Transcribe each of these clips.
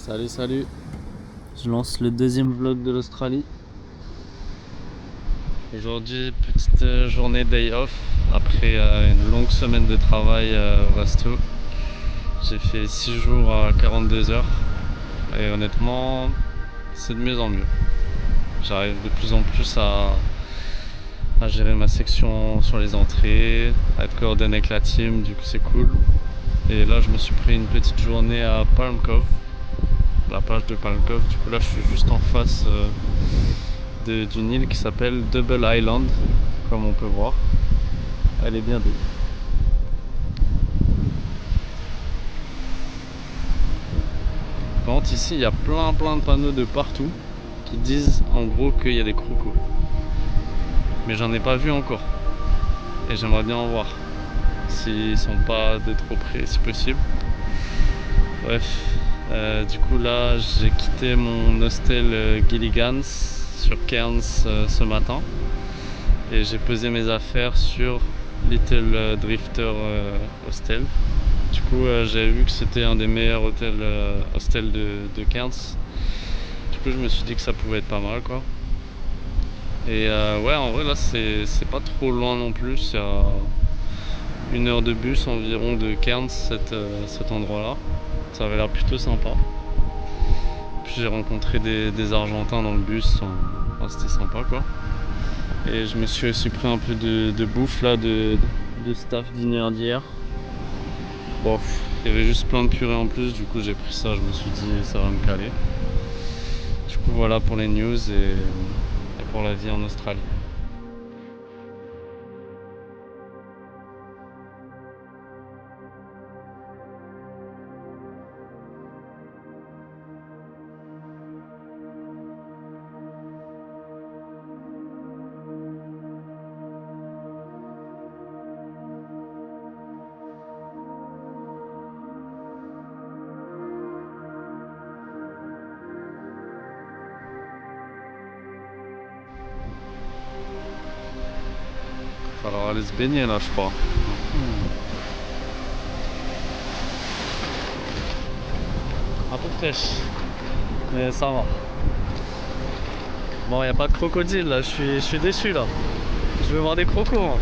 Salut. Je lance le deuxième vlog de l'Australie. Aujourd'hui, petite journée day off après une longue semaine de travail au resto. J'ai fait 6 jours à 42 heures et honnêtement, c'est de mieux en mieux. J'arrive de plus en plus à gérer ma section sur les entrées, à être coordonné avec la team, du coup c'est cool. Et là, je me suis pris une petite journée à Palm Cove, la plage de Palm Cove. Du coup là, je suis juste en face d'une île qui s'appelle Double Island, comme on peut voir. Elle est bien belle. Par contre, ici il y a plein de panneaux de partout qui disent en gros qu'il y a des crocos, mais j'en ai pas vu encore et j'aimerais bien en voir s'ils sont pas de trop près si possible. Bref, du coup là j'ai quitté mon hostel Gilligan's sur Cairns ce matin et j'ai posé mes affaires sur Little Drifter Hostel. Du coup j'avais vu que c'était un des meilleurs hostels de Cairns. Du coup je me suis dit que ça pouvait être pas mal quoi. Et ouais, en vrai là c'est pas trop loin non plus, c'est à 1 heure de bus environ de Cairns cet endroit là. Ça avait l'air plutôt sympa. Puis j'ai rencontré des Argentins dans le bus, enfin, c'était sympa quoi. Et je me suis aussi pris un peu de bouffe là, de staff dîner d'hier. Bon, il y avait juste plein de purée en plus, du coup j'ai pris ça, je me suis dit ça va me caler. Du coup voilà pour les news et pour la vie en Australie. Il va falloir aller se baigner là je crois. Un peu fraîche, mais ça va. Bon, il n'y a pas de crocodile là, je suis déçu là. Je veux voir des crocos. Hein.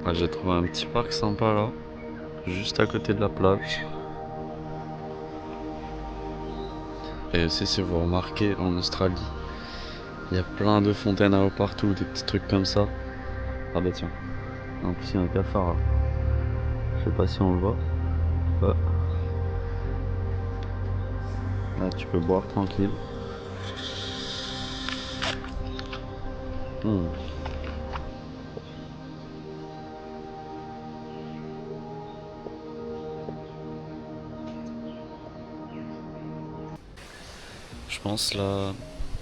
Ah, j'ai trouvé un petit parc sympa là, juste à côté de la plage. Et aussi si vous remarquez en Australie, il y a plein de fontaines à eau partout, des petits trucs comme ça. Ah bah tiens, en plus il y a un cafard là. Je sais pas si on le voit. Ouais. Là tu peux boire tranquille. Je pense là,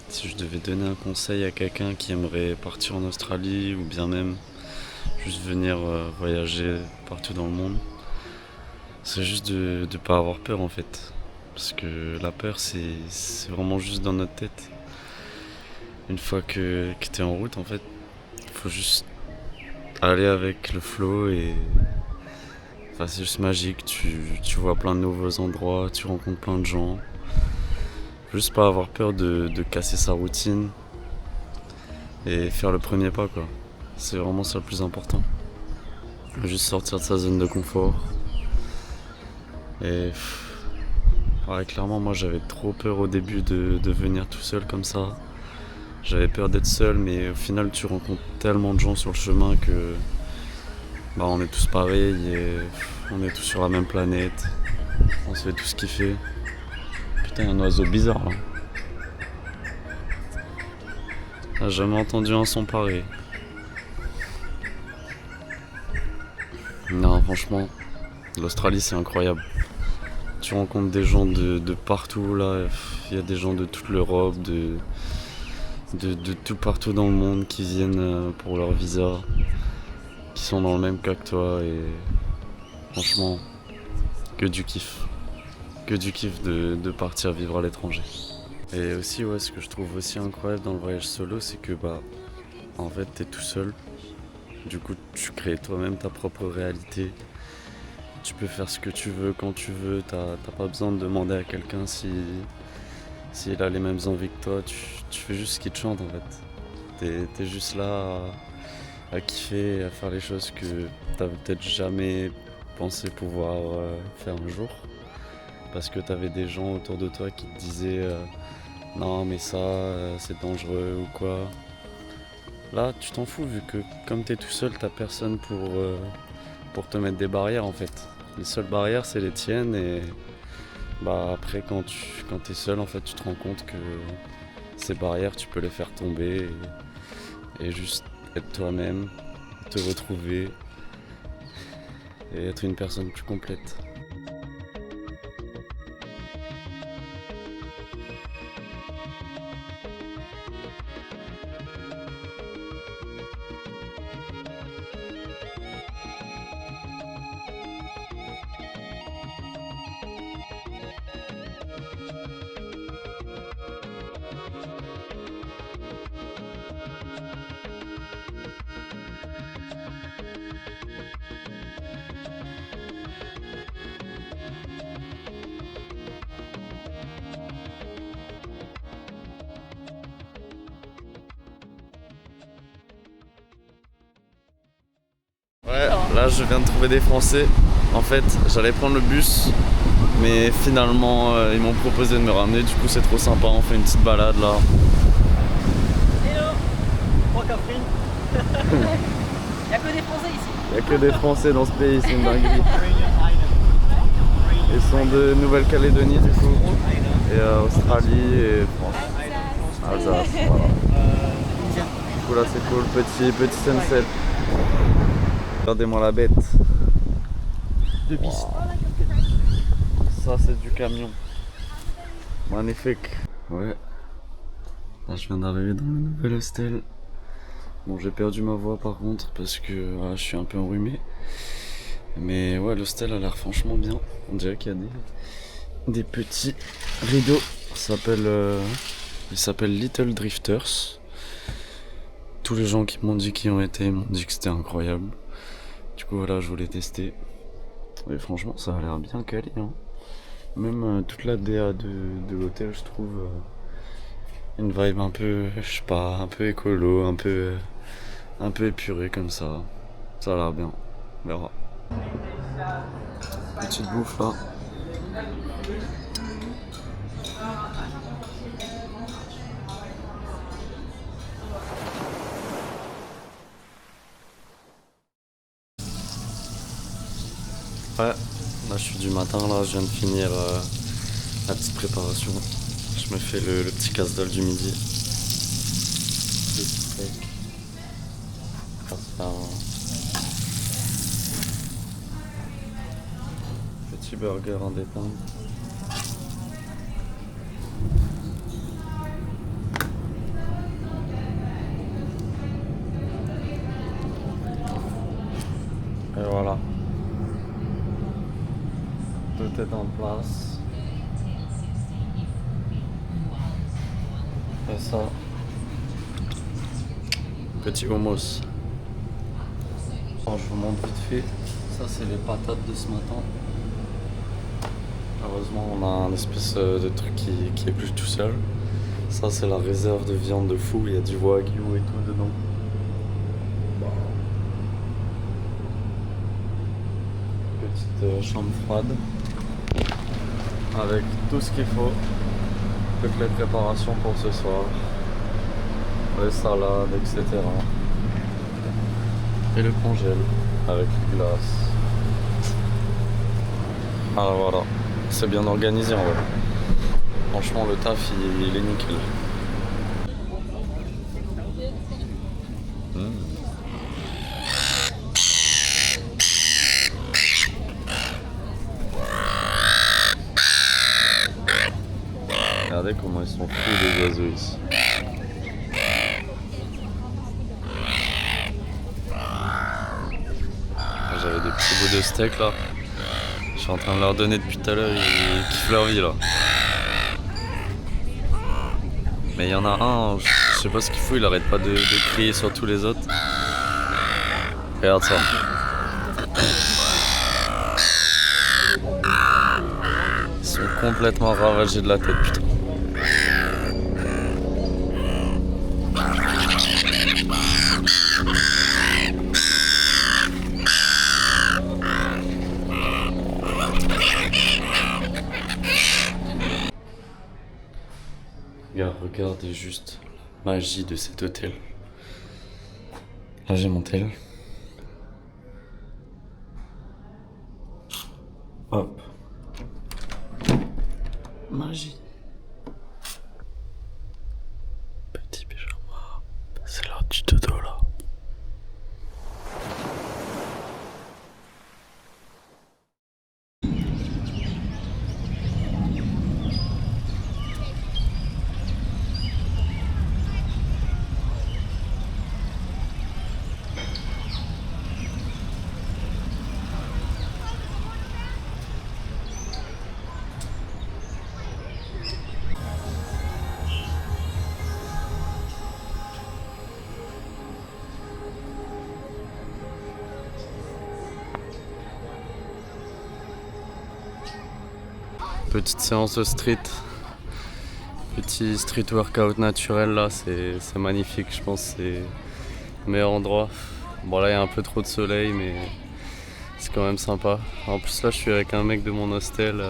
si je devais donner un conseil à quelqu'un qui aimerait partir en Australie ou bien même juste venir voyager partout dans le monde, c'est juste de ne pas avoir peur en fait. Parce que la peur c'est vraiment juste dans notre tête. Une fois que tu es en route en fait, il faut juste aller avec le flow et enfin, c'est juste magique. Tu vois plein de nouveaux endroits, tu rencontres plein de gens. Juste pas avoir peur de casser sa routine et faire le premier pas quoi. C'est vraiment ça le plus important. Juste sortir de sa zone de confort. Et ouais, clairement moi j'avais trop peur au début de venir tout seul comme ça. J'avais peur d'être seul mais au final tu rencontres tellement de gens sur le chemin que bah, on est tous pareils et on est tous sur la même planète. On se fait tous kiffer. Putain, il y a un oiseau bizarre là. J'ai jamais entendu un son pareil. Non, franchement, l'Australie c'est incroyable. Tu rencontres des gens de partout là. Il y a des gens de toute l'Europe, de tout partout dans le monde qui viennent pour leur visa, qui sont dans le même cas que toi et franchement, que du kiff. Que du kiff de partir vivre à l'étranger. Et aussi, ouais, ce que je trouve aussi incroyable dans le voyage solo, c'est que bah, en fait, t'es tout seul. Du coup, tu crées toi-même ta propre réalité. Tu peux faire ce que tu veux quand tu veux. T'as pas besoin de demander à quelqu'un s'il a les mêmes envies que toi. Tu fais juste ce qu'il te chante en fait. T'es juste là à kiffer, à faire les choses que t'avais peut-être jamais pensé pouvoir faire un jour. Parce que t'avais des gens autour de toi qui te disaient non mais ça c'est dangereux ou quoi. Là tu t'en fous vu que comme t'es tout seul t'as personne pour te mettre des barrières en fait. Les seules barrières c'est les tiennes et bah après quand t'es seul en fait tu te rends compte que ces barrières tu peux les faire tomber et juste être toi-même, te retrouver et être une personne plus complète. Ouais, là je viens de trouver des Français. En fait, j'allais prendre le bus, mais finalement ils m'ont proposé de me ramener. Du coup, c'est trop sympa. On fait une petite balade là. Hello. Moi Catherine. Y'a que des Français ici. Il n'y a que des Français dans ce pays, c'est une dinguerie. Ils sont de Nouvelle-Calédonie du coup, et Australie et France. Alsace, voilà. Du coup là c'est cool, petit sunset. Regardez-moi la bête. Deux pistes. Ça c'est du camion. Magnifique. Ouais. Là je viens d'arriver dans le nouvel hostel. Bon j'ai perdu ma voix par contre parce que je suis un peu enrhumé. Mais ouais l'hostel a l'air franchement bien. On dirait qu'il y a des petits rideaux. Il s'appelle Little Drifters. Tous les gens qui m'ont dit qu'ils ont été m'ont dit que c'était incroyable. Du coup voilà je voulais tester. Et franchement ça a l'air bien calé hein. Même toute la DA de l'hôtel je trouve une vibe un peu, je sais pas, un peu écolo, un peu épuré comme ça. Ça a l'air bien. On verra. Petite bouffe là. Ouais, là je suis du matin, là je viens de finir la petite préparation. Je me fais le petit casse-dalle du midi. Petit steak. Petit burger en dépend. Et voilà. Tout est en place. Et ça. Petit hummus. Alors, je vous montre vite fait. Ça c'est les patates de ce matin. Heureusement on a un espèce de truc qui est plus tout seul. Ça c'est la réserve de viande de fou. Il y a du wagyu et tout dedans. Petite chambre froide. Avec tout ce qu'il faut. Toutes les préparations pour ce soir. Les salades, etc. Et le congèle avec les glaces. Alors voilà, c'est bien organisé en vrai. Franchement le taf il est nickel. Regardez comment ils sont fous les oiseaux ici. J'avais des petits bouts de steak là. Je suis en train de leur donner depuis tout à l'heure, ils kiffent leur vie là. Mais il y en a un, je sais pas ce qu'il fout, il arrête pas de crier sur tous les autres. Regarde ça. Ils sont complètement ravagés de la tête, putain. Regardez juste la magie de cet hôtel. Là j'ai mon tel. Hop. Magie. Petit pyjama. C'est l'heure du dodo là. Petite séance de street, petit street workout naturel là, c'est magnifique, je pense que c'est le meilleur endroit. Bon là il y a un peu trop de soleil mais c'est quand même sympa. En plus là je suis avec un mec de mon hostel,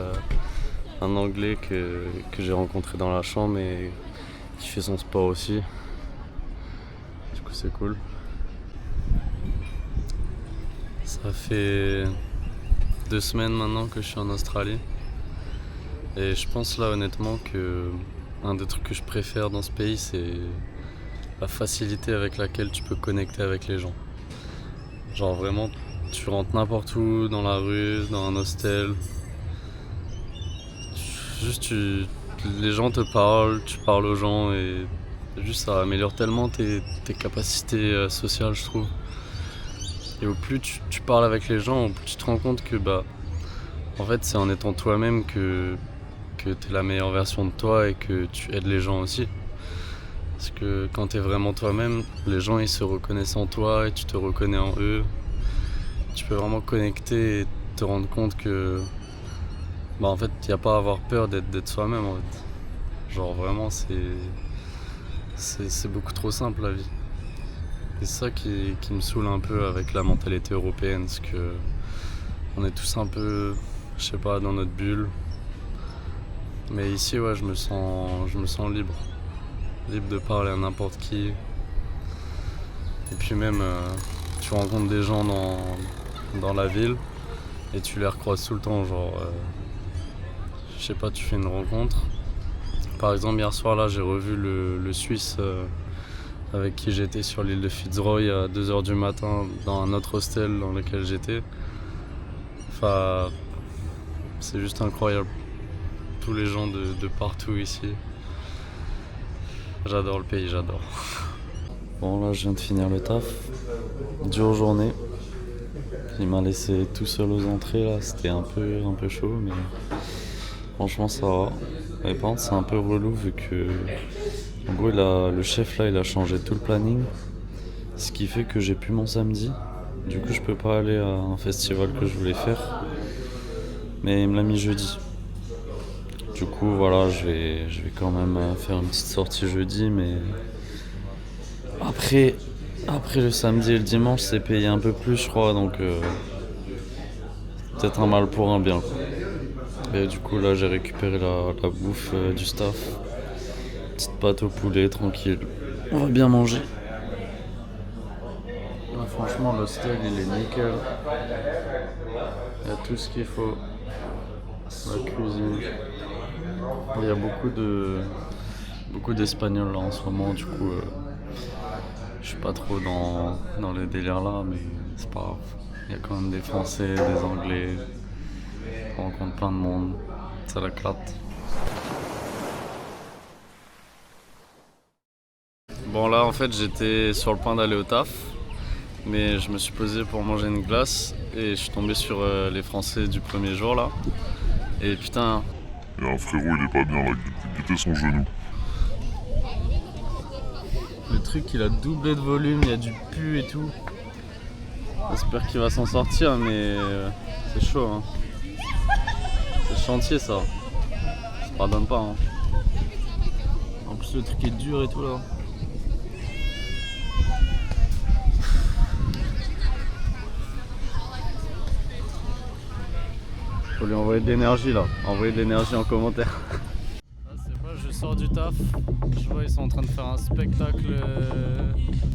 un anglais que j'ai rencontré dans la chambre et qui fait son sport aussi. Du coup c'est cool. Ça fait 2 semaines maintenant que je suis en Australie. Et je pense là honnêtement que un des trucs que je préfère dans ce pays c'est la facilité avec laquelle tu peux connecter avec les gens. Genre vraiment tu rentres n'importe où, dans la rue, dans un hostel. Juste les gens te parlent, tu parles aux gens et juste ça améliore tellement tes capacités sociales je trouve. Et au plus tu parles avec les gens, au plus tu te rends compte que en fait c'est en étant toi-même que tu es la meilleure version de toi et que tu aides les gens aussi. Parce que quand tu es vraiment toi-même, les gens ils se reconnaissent en toi et tu te reconnais en eux. Tu peux vraiment connecter et te rendre compte que en fait il n'y a pas à avoir peur d'être soi-même en fait. Genre vraiment c'est beaucoup trop simple la vie. Et c'est ça qui me saoule un peu avec la mentalité européenne, parce que on est tous un peu, je sais pas, dans notre bulle. Mais ici, ouais, je me sens libre. Libre de parler à n'importe qui. Et puis même, tu rencontres des gens dans la ville et tu les recroises tout le temps. Genre, je sais pas, tu fais une rencontre. Par exemple, hier soir, là, j'ai revu le Suisse avec qui j'étais sur l'île de Fitzroy à 2h du matin dans un autre hostel dans lequel j'étais. Enfin, c'est juste incroyable. Tous les gens de partout ici. J'adore le pays, j'adore. Bon là je viens de finir le taf. Dure journée. Il m'a laissé tout seul aux entrées là, c'était un peu chaud mais franchement ça va. Mais par contre c'est un peu relou vu que en gros le chef là il a changé tout le planning. Ce qui fait que j'ai plus mon samedi. Du coup je peux pas aller à un festival que je voulais faire. Mais il me l'a mis jeudi. Du coup, voilà, je vais quand même faire une petite sortie jeudi, mais après le samedi et le dimanche, c'est payé un peu plus, je crois, donc peut-être un mal pour un bien. Et du coup, là, j'ai récupéré la bouffe du staff. Petite pâte au poulet, tranquille. On va bien manger. Là, franchement, l'hostel, il est nickel. Il y a tout ce qu'il faut. La cuisine. Il y a beaucoup d'Espagnols là en ce moment, du coup je suis pas trop dans les délires là, mais c'est pas grave. Il y a quand même des Français, des Anglais, on rencontre plein de monde, ça l'éclate. Bon là en fait j'étais sur le point d'aller au taf, mais je me suis posé pour manger une glace et je suis tombé sur les Français du premier jour là. Et putain... Il y a un frérot, il est pas bien là, guettez son genou. Le truc il a doublé de volume, il y a du pu et tout. J'espère qu'il va s'en sortir, mais c'est chaud. Hein. C'est chantier ça. Ça se pardonne pas. Hein. En plus le truc est dur et tout là. Faut lui envoyer de l'énergie là. Envoyer de l'énergie en commentaire. Ah, c'est pas, je sors du taf. Je vois ils sont en train de faire un spectacle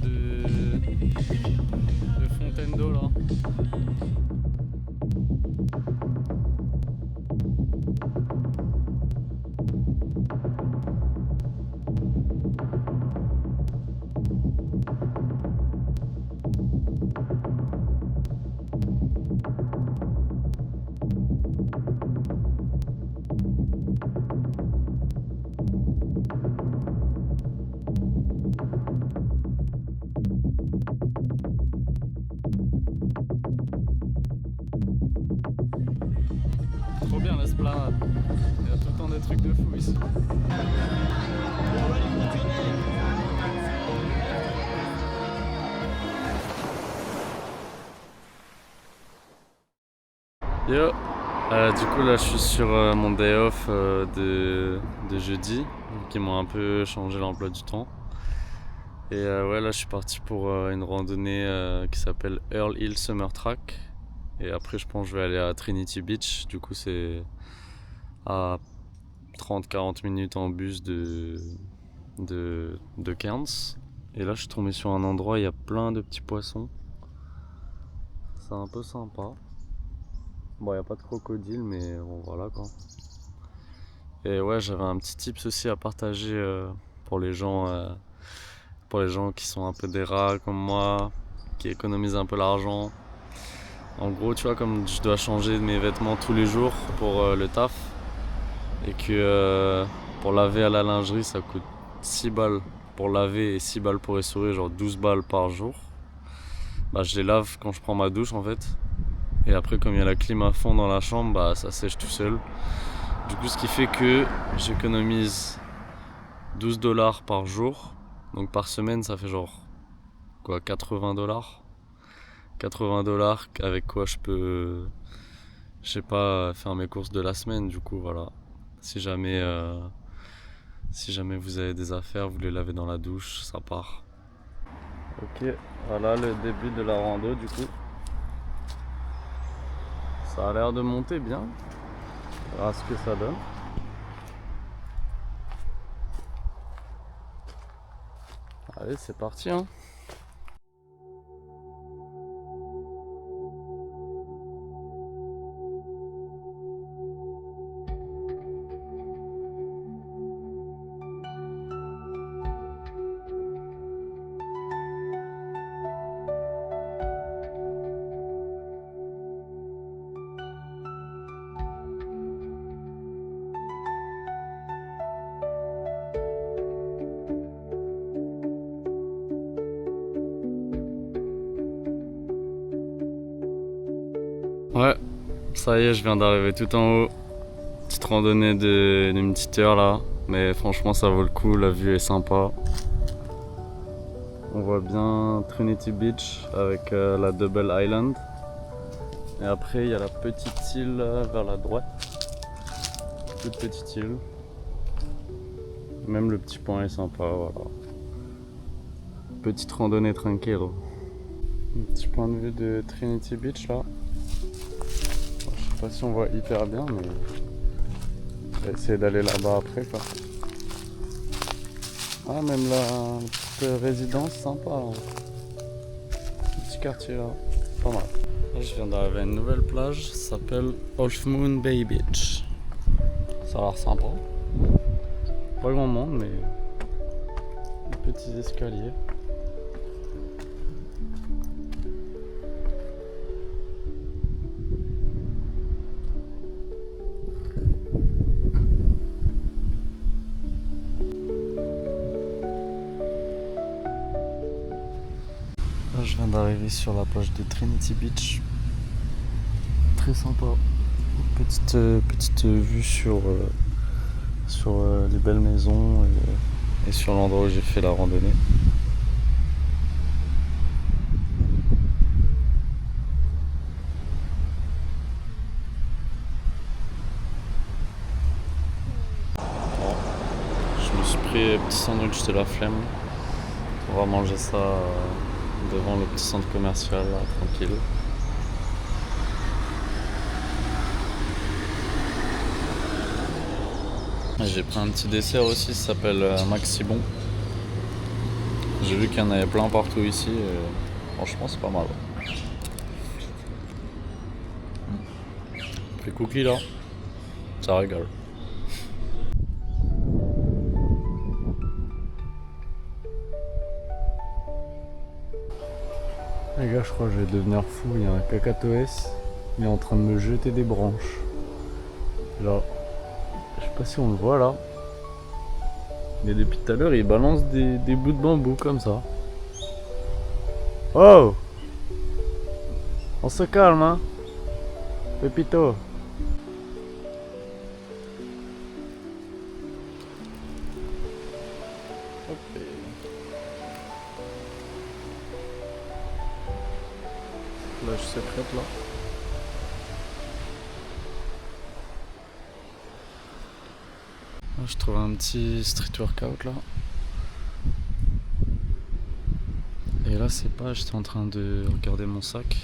de fontaine d'eau là. Trop bien l'esplanade. Il y a tout le temps des trucs de fou ici. Yo, du coup là je suis sur mon day off de jeudi, qui m'ont un peu changé l'emploi du temps. Et ouais, là je suis parti pour une randonnée qui s'appelle Earl Hill Summer Track. Et après je pense que je vais aller à Trinity Beach, du coup c'est à 30-40 minutes en bus de Cairns. Et là je suis tombé sur un endroit, il y a plein de petits poissons. C'est un peu sympa. Bon, il n'y a pas de crocodile, mais bon, voilà quoi. Et ouais, j'avais un petit tips aussi à partager pour les gens qui sont un peu des rats comme moi, qui économisent un peu l'argent. En gros, tu vois, comme je dois changer mes vêtements tous les jours pour le taf, et que pour laver à la lingerie, ça coûte 6 balles pour laver et 6 balles pour essorer, genre 12 balles par jour. Bah, je les lave quand je prends ma douche en fait. Et après, comme il y a la clim à fond dans la chambre, bah, ça sèche tout seul. Du coup, ce qui fait que j'économise 12 $ par jour. Donc par semaine, ça fait genre quoi, 80 $. 80 $ avec quoi je peux, je sais pas, faire mes courses de la semaine. Du coup, voilà. Si jamais vous avez des affaires, vous les lavez dans la douche, ça part. Ok, voilà le début de la rando du coup. Ça a l'air de monter bien. On verra ce que ça donne. Allez, c'est parti hein. Ouais, ça y est, je viens d'arriver tout en haut. Petite randonnée d'une petite heure là, mais franchement ça vaut le coup, la vue est sympa. On voit bien Trinity Beach avec la Double Island. Et après il y a la petite île vers la droite. Toute petite île. Même le petit point est sympa, voilà. Petite randonnée tranquille. Un petit point de vue de Trinity Beach là. Je sais pas si on voit hyper bien, mais je vais essayer d'aller là-bas après quoi. Ah, même la petite résidence sympa là. Petit quartier là, pas mal. Là, je viens d'arriver à une nouvelle plage, ça s'appelle Half Moon Bay Beach. Ça a l'air sympa. Pas grand monde, mais des petits escaliers. Là, je viens d'arriver sur la plage de Trinity Beach. Très sympa. Petite vue sur les belles maisons et sur l'endroit où j'ai fait la randonnée. pris petit sandwich de la flemme. On va manger ça devant le petit centre commercial, là, tranquille. J'ai pris un petit dessert aussi, ça s'appelle Maxi Bon. J'ai vu qu'il y en avait plein partout ici et franchement c'est pas mal. Les cookies là, ça régale. Les gars, je crois que je vais devenir fou. Il y a un cacatoès, il est en train de me jeter des branches. Là, je sais pas si on le voit là. Mais depuis tout à l'heure, il balance des bouts de bambou comme ça. Oh! On se calme, hein? Pépito! Hop. Plage secrète là. Je trouve un petit street workout là. Et là c'est pas, j'étais en train de regarder mon sac.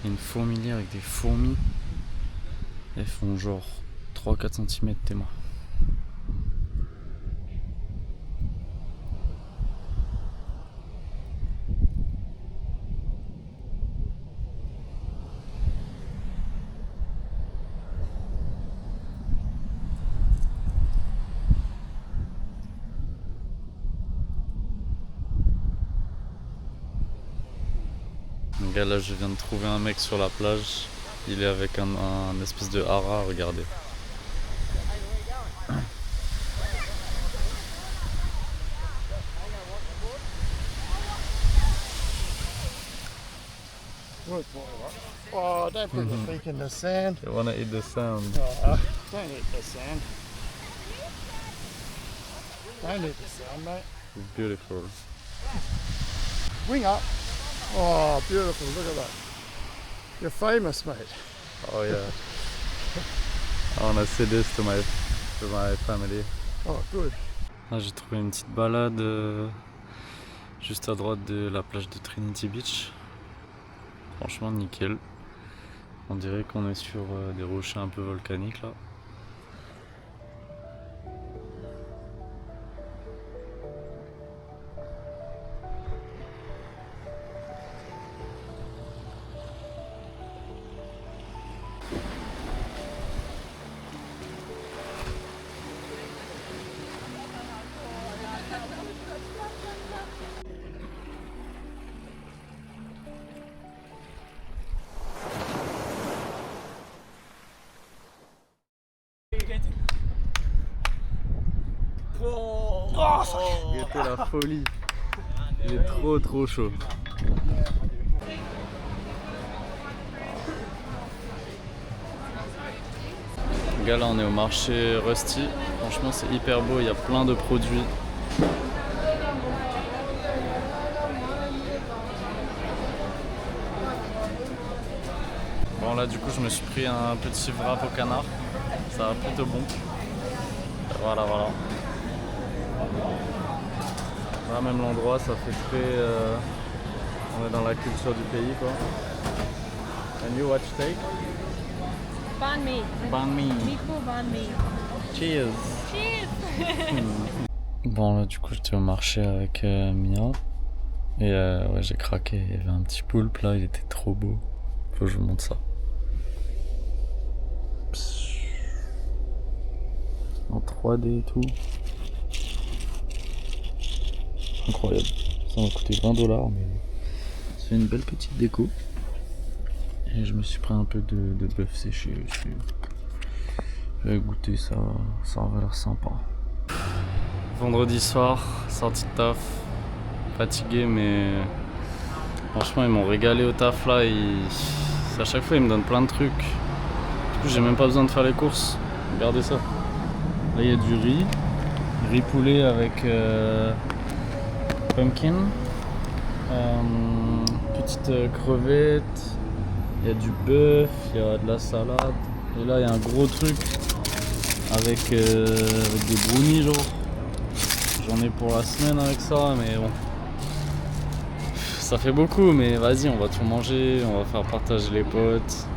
Il y a une fourmilière avec des fourmis. Elles font genre 3-4 cm tes mains. Là je viens de trouver un mec sur la plage, il est avec un espèce de hara, regardez. Oh, don't put your beak in the sand. You wanna eat the sand? Don't eat the sand. Don't eat the sand, mate. It's beautiful. Wing up. Oh, beautiful. Look at that. You're famous, mate. Oh yeah. I wanna say this to my family. Oh, good. Ah, j'ai trouvé une petite balade juste à droite de la plage de Trinity Beach. Franchement nickel. On dirait qu'on est sur des rochers un peu volcaniques là. C'était la folie. Il est trop chaud. Les gars, là on est au marché Rusty. Franchement c'est hyper beau, il y a plein de produits. Bon là du coup je me suis pris un petit wrap au canard. Ça va plutôt bon. Voilà. Là même l'endroit ça fait très... on est dans la culture du pays quoi. And you watch steak? Banh mi. Banh mi. Mico banh mi. Cheers. Cheers. Bon là du coup j'étais au marché avec Mia. Et ouais j'ai craqué, il y avait un petit poulpe là, il était trop beau. Faut que je vous montre ça. En 3D et tout. Incroyable. Ça m'a coûté 20 $, mais c'est une belle petite déco. Et je me suis pris un peu de bœuf séché aussi. Je vais goûter ça, ça va l'air sympa. Vendredi soir, sortie de taf, fatigué mais franchement ils m'ont régalé au taf là. À chaque fois ils me donnent plein de trucs. Du coup j'ai même pas besoin de faire les courses. Regardez ça. Là il y a du riz poulet avec pumpkin, petite crevette, il y a du bœuf, il y a de la salade. Et là il y a un gros truc avec des brownies genre. j'en ai pour la semaine avec ça, mais bon. Ça fait beaucoup, mais vas-y, on va tout manger, on va faire partager les potes.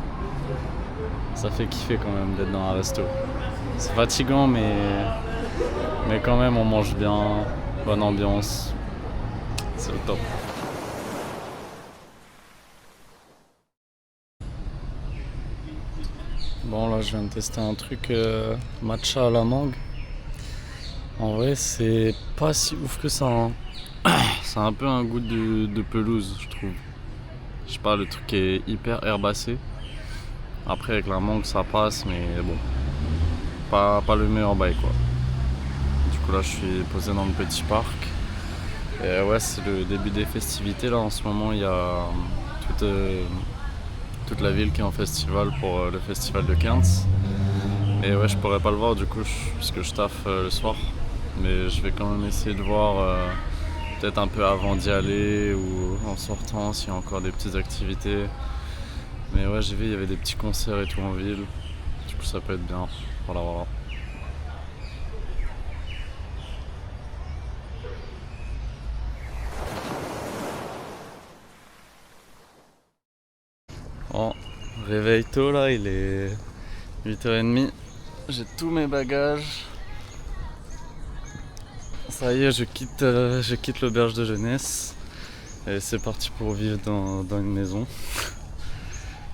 Ça fait kiffer quand même d'être dans un resto. C'est fatigant, mais quand même, on mange bien, bonne ambiance. C'est le top. Bon, là, je viens de tester un truc matcha à la mangue. En vrai, c'est pas si ouf que ça, hein. C'est un peu un goût de pelouse, je trouve. Je sais pas, le truc est hyper herbacé. Après, avec la mangue, ça passe, mais bon, pas le meilleur bail, quoi. Du coup, là, je suis posé dans le petit parc. Et ouais, c'est le début des festivités. Là, en ce moment, il y a toute la ville qui est en festival pour le festival de Cairns. Et ouais, je pourrais pas le voir, du coup, puisque je taffe le soir. Mais je vais quand même essayer de voir peut-être un peu avant d'y aller ou en sortant s'il y a encore des petites activités. Mais ouais, j'ai vu, il y avait des petits concerts et tout en ville. Du coup, ça peut être bien. Voilà. Bon, réveil tôt là, il est 8h30. J'ai tous mes bagages. Ça y est, je quitte l'auberge de jeunesse. Et c'est parti pour vivre dans une maison.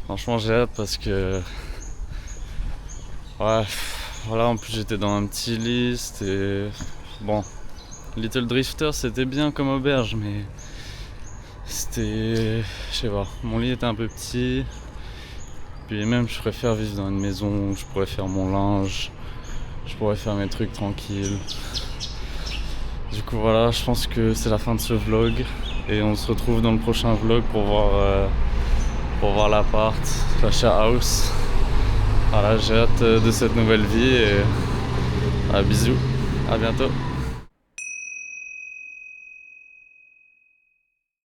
Franchement, j'ai hâte parce que... Ouais, voilà, en plus j'étais dans un petit lit, c'était... Bon, Little Drifter c'était bien comme auberge, mais... C'était... Je sais pas, mon lit était un peu petit. Puis même, je préfère vivre dans une maison où je pourrais faire mon linge. Je pourrais faire mes trucs tranquilles. Du coup voilà, je pense que c'est la fin de ce vlog. Et on se retrouve dans le prochain vlog pour voir l'appart, la share house. Voilà, j'ai hâte de cette nouvelle vie et bisous, à bientôt.